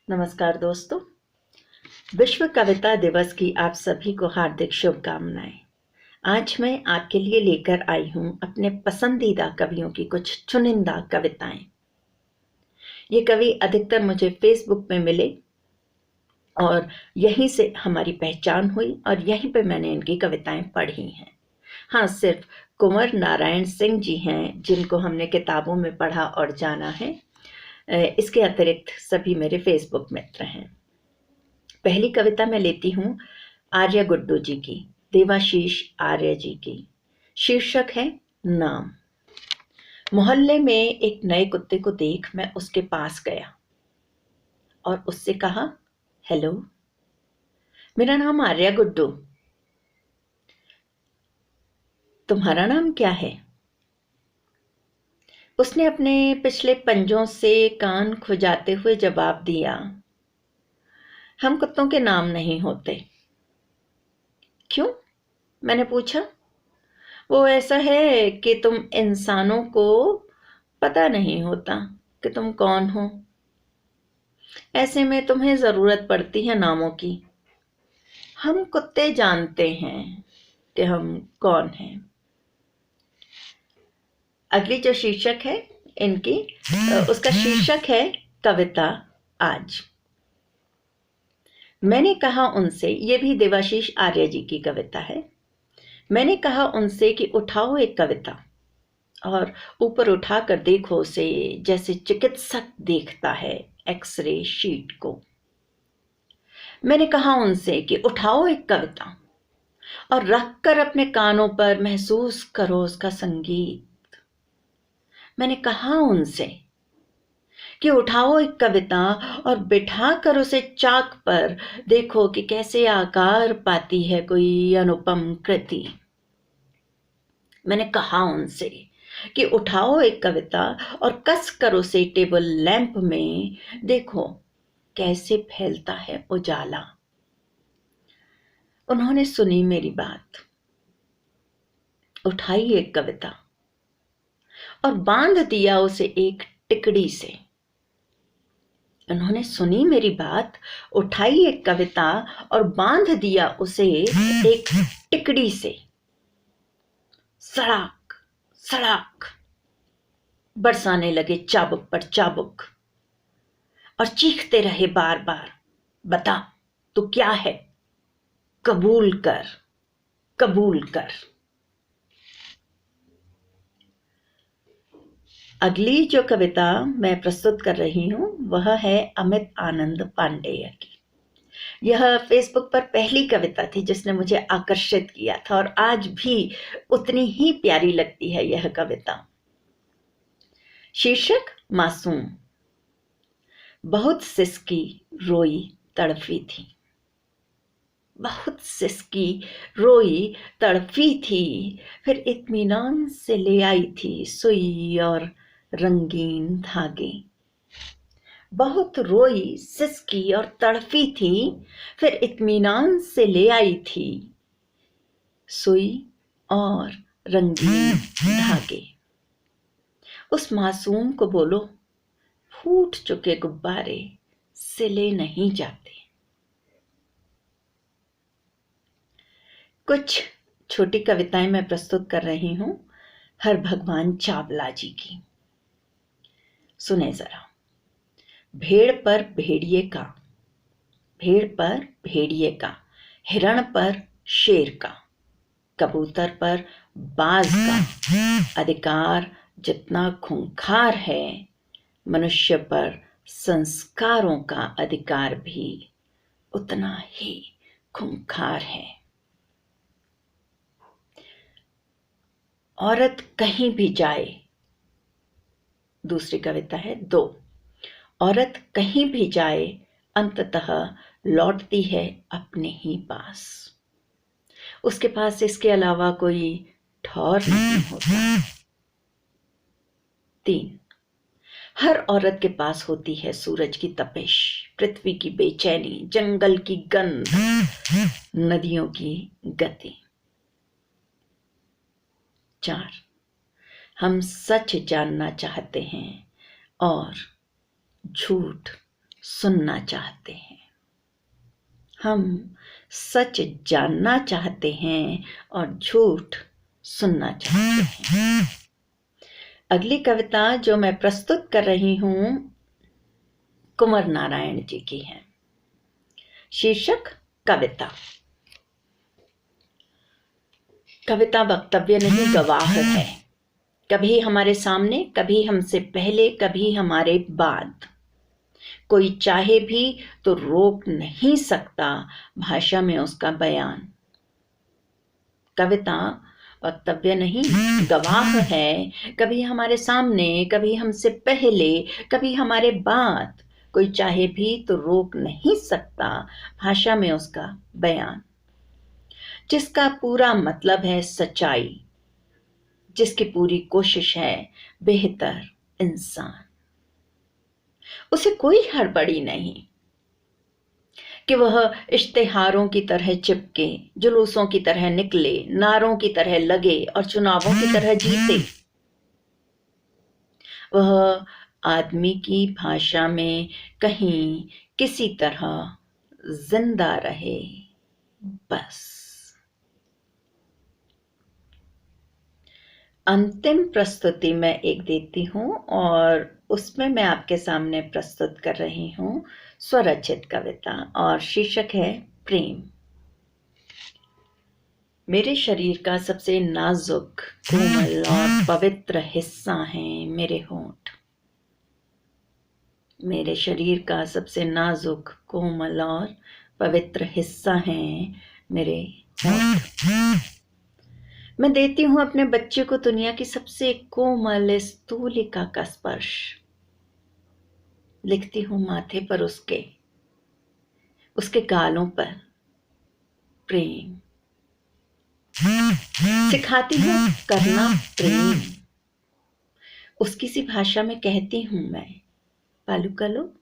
नमस्कार दोस्तों। विश्व कविता दिवस की आप सभी को हार्दिक शुभकामनाएं। आज मैं आपके लिए लेकर आई हूं अपने पसंदीदा कवियों की कुछ चुनिंदा कविताएं। ये कवि अधिकतर मुझे फेसबुक में मिले और यहीं से हमारी पहचान हुई और यहीं पे मैंने इनकी कविताएं पढ़ी हैं। हाँ, सिर्फ कुंवर नारायण सिंह जी हैं जिनको हमने किताबों में पढ़ा और जाना है। इसके अतिरिक्त सभी मेरे फेसबुक मित्र हैं। पहली कविता मैं लेती हूँ आर्य गुड्डू जी की, देवाशीष आर्य जी की। शीर्षक है नाम। मोहल्ले में एक नए कुत्ते को देख मैं उसके पास गया और उससे कहा, हेलो, मेरा नाम आर्य गुड्डू, तुम्हारा नाम क्या है? उसने अपने पिछले पंजों से कान खुजाते हुए जवाब दिया, हम कुत्तों के नाम नहीं होते। क्यों? मैंने पूछा। वो ऐसा है कि तुम इंसानों को पता नहीं होता कि तुम कौन हो। ऐसे में तुम्हें जरूरत पड़ती है नामों की। हम कुत्ते जानते हैं कि हम कौन हैं। अगली जो शीर्षक है इनकी, उसका शीर्षक है कविता आज। मैंने कहा उनसे, ये भी देवाशीष आर्य जी की कविता है। मैंने कहा उनसे कि उठाओ एक कविता और ऊपर उठाकर देखो उसे जैसे चिकित्सक देखता है एक्सरे शीट को। मैंने कहा उनसे कि उठाओ एक कविता और रखकर अपने कानों पर महसूस करो उसका संगीत। मैंने कहा उनसे कि उठाओ एक कविता और बिठा कर उसे चाक पर देखो कि कैसे आकार पाती है कोई अनुपम कृति। मैंने कहा उनसे कि उठाओ एक कविता और कस कर उसे टेबल लैंप में देखो कैसे फैलता है उजाला। उन्होंने सुनी मेरी बात, उठाई एक कविता और बांध दिया उसे एक टिकड़ी से। उन्होंने सुनी मेरी बात, उठाई एक कविता और बांध दिया उसे एक टिकड़ी से। सड़ाक सड़ाक बरसाने लगे चाबुक पर चाबुक और चीखते रहे बार बार, बता तू क्या है, कबूल कर, कबूल कर। अगली जो कविता मैं प्रस्तुत कर रही हूं वह है अमित आनंद पांडेय की। यह फेसबुक पर पहली कविता थी जिसने मुझे आकर्षित किया था और आज भी उतनी ही प्यारी लगती है यह कविता। शीर्षक मासूम। बहुत सिसकी रोई तड़फी थी, बहुत सिसकी रोई तड़फी थी, फिर इत्मीनान से ले आई थी सुई और रंगीन धागे। बहुत रोई सिसकी और तड़फी थी, फिर इत्मीनान से ले आई थी सुई और रंगीन धागे। उस मासूम को बोलो, फूट चुके गुब्बारे सिले नहीं जाते। कुछ छोटी कविताएं मैं प्रस्तुत कर रही हूं हर भगवान चावला जी की। सुने जरा। भेड़ पर भेड़िए का, भेड़ पर भेड़िए का, हिरण पर शेर का, कबूतर पर बाज का अधिकार जितना खूंखार है, मनुष्य पर संस्कारों का अधिकार भी उतना ही खूंखार है। औरत कहीं भी जाए, दूसरी कविता है दो। औरत कहीं भी जाए अंततः लौटती है अपने ही पास। उसके पास इसके अलावा कोई ठौर नहीं होता। तीन। हर औरत के पास होती है सूरज की तपिश, पृथ्वी की बेचैनी, जंगल की गंध, नदियों की गति। चार। हम सच जानना चाहते हैं और झूठ सुनना चाहते हैं, हम सच जानना चाहते हैं और झूठ सुनना चाहते हैं। अगली कविता जो मैं प्रस्तुत कर रही हूं कुंवर नारायण जी की है। शीर्षक कविता। कविता वक्तव्य नहीं, गवाह है। कभी हमारे सामने, कभी हमसे पहले, कभी हमारे बाद। कोई चाहे भी तो रोक नहीं सकता भाषा में उसका बयान। कविता वक्तव्य नहीं, गवाह है। कभी हमारे सामने, कभी हमसे पहले, कभी हमारे बाद। कोई चाहे भी तो रोक नहीं सकता भाषा में उसका बयान। जिसका पूरा मतलब है सच्चाई, जिसकी पूरी कोशिश है बेहतर इंसान, उसे कोई हड़बड़ी नहीं कि वह इश्तिहारों की तरह चिपके, जुलूसों की तरह निकले, नारों की तरह लगे और चुनावों की तरह जीते। वह आदमी की भाषा में कहीं किसी तरह जिंदा रहे, बस। अंतिम प्रस्तुति मैं एक देती हूँ और उसमें मैं आपके सामने प्रस्तुत कर रही हूँ स्वरचित कविता और शीर्षक है प्रेम। मेरे शरीर का सबसे नाजुक, कोमल और पवित्र हिस्सा हैं मेरे होंठ। मेरे शरीर का सबसे नाजुक, कोमल और पवित्र हिस्सा हैं मेरे होंठ। मैं देती हूँ अपने बच्चे को दुनिया की सबसे कोमल इस तूलिका का स्पर्श। लिखती हूँ माथे पर उसके गालों पर प्रेम। सिखाती हूँ करना प्रेम। उसकी सी भाषा में कहती हूँ मैं, पालू कलो।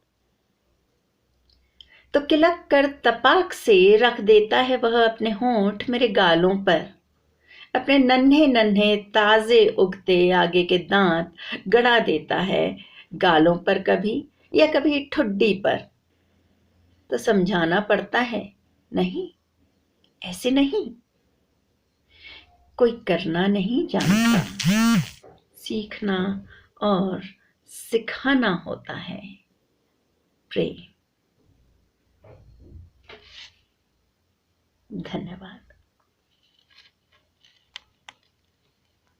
तो किलक कर तपाक से रख देता है वह अपने होंठ मेरे गालों पर। अपने नन्हे नन्हे ताजे उगते आगे के दांत गड़ा देता है गालों पर कभी या कभी ठुड्डी पर। तो समझाना पड़ता है, नहीं, ऐसे नहीं। कोई करना नहीं जानता, सीखना और सिखाना होता है प्रेम। धन्यवाद।